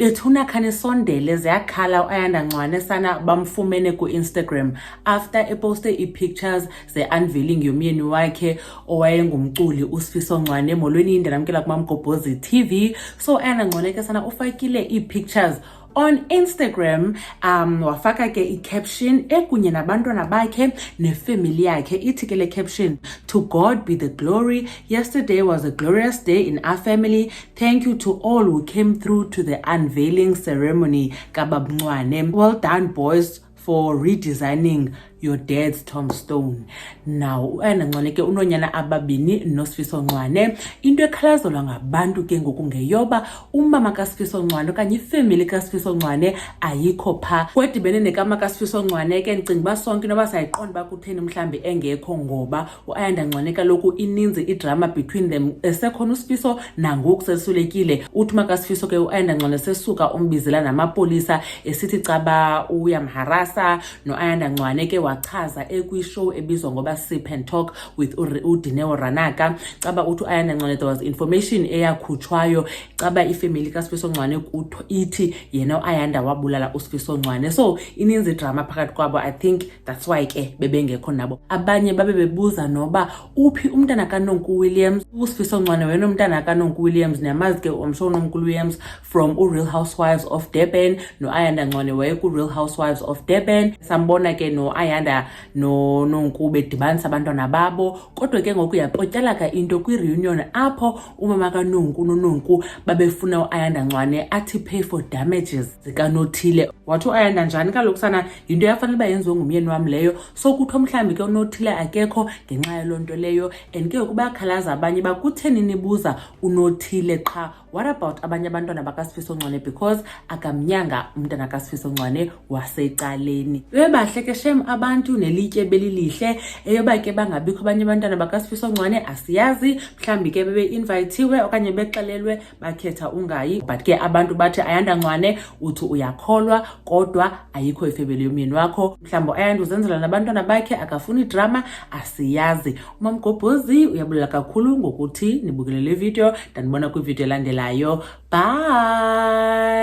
bethuna khane sondele ziyakhala uAyanda Ncwane sana bamfumene ku-Instagram after eposte i-pictures ze-unveiling yomyeni wakhe owayengumculi uSifiso Ncwane molweni indlela namkela kuMamgobhozi TV. So uAyanda Ncwane ke sana ufakile i-pictures on Instagram, wafaka ke i-caption ekunye nabantwana bakhe nefamily yakhe. Ithi ke le caption, "To God be the glory. Yesterday was a glorious day in our family. Thank you to all who came through to the unveiling ceremony. Kabab Ncwane. Well done, boys, for redesigning your dad's tombstone." Now uAyanda Ncwane ke unonyana ababini noSifiso Ncwane. Into ekhalazelwa ngabantu ke ngoku ngeyoba umama kaSifiso Ncwane okanye ifamily kaSifiso Ncwane ayikho pha. Kwedibene nekama kaSifiso Ncwane ke ndicinga uba sonke noba sayiqonda uba kutheni mhlambi engekho, ngoba uAyanda Ncwane kaloku ininzi idrama between them. Esekhona uSifiso nangoku sesulekile. Uthuma kaSifiso ke uAyanda Ncwane sesuka umbizela namapolisa esithi caba uyamharasa. NoAyanda Ncwane ke wachaza ekwi-show ebizwa ngoba Sip and Talk with uDineo Ranaka. Caba uthi uAyanda Ncwane there was information eyakhutshwayo caba ifamily kaSifiso Ncwane ithi yena uAyanda wabulala uSifiso Ncwane. So ininzi drama phakathi kwabo. I think that's why ke bebengekho nabo. Abanye babe bebuza noba uphi umntana kaNonku Williams. uSifiso Ncwane wena umntana kaNonku Williams, niyamazi ke umsho uNonku Williams from uReal Housewives of Durban. NoAyanda Ncwane waye kuReal Housewives of Durban. Sambona ke noAyanda noNonku bedibanisa abantwana babo, kodwa ke ngoku yapotyalaka into kwi-reunion apho umama kaNonku noNonku babefuna uAyanda Ncwane athi pay for damages zikaNothile. Wathi uAyanda njani kaloku sana yinto yafanele uba yenziwe ngumyeni wam leyo, so kuthiwa mhlawumbi ke uNothile akekho ngenxa yaloo nto leyo. And ke ngoku bayakhalaza abanye bakutheni nibuza uNothile qha, what about abanye abantwana bakaSifiso Ncwane, because akamnyanga umntana kaSifiso Ncwane wasecaleni. Bebahle ke shem abantu nelitye belilihle eyoba ke bangabikho abanye abantwana bakaSifiso Ncwane asiyazi, mhlambi ke bebe-invitiwe okanye bexelelwe bakhetha ungayi. But ke abantu bathi Ayanda Ncwane uthi uyakholwa kodwa ayikho ifamily yomyeni wakho. Mhlambi uAyanda uzenzela nabantwana bakhe akafuni drama, asiyazi. uMamgobhozi uyabulela kakhulu ngokuthi nibukele le video, ndanibona kwivideo elandelayo. Bye.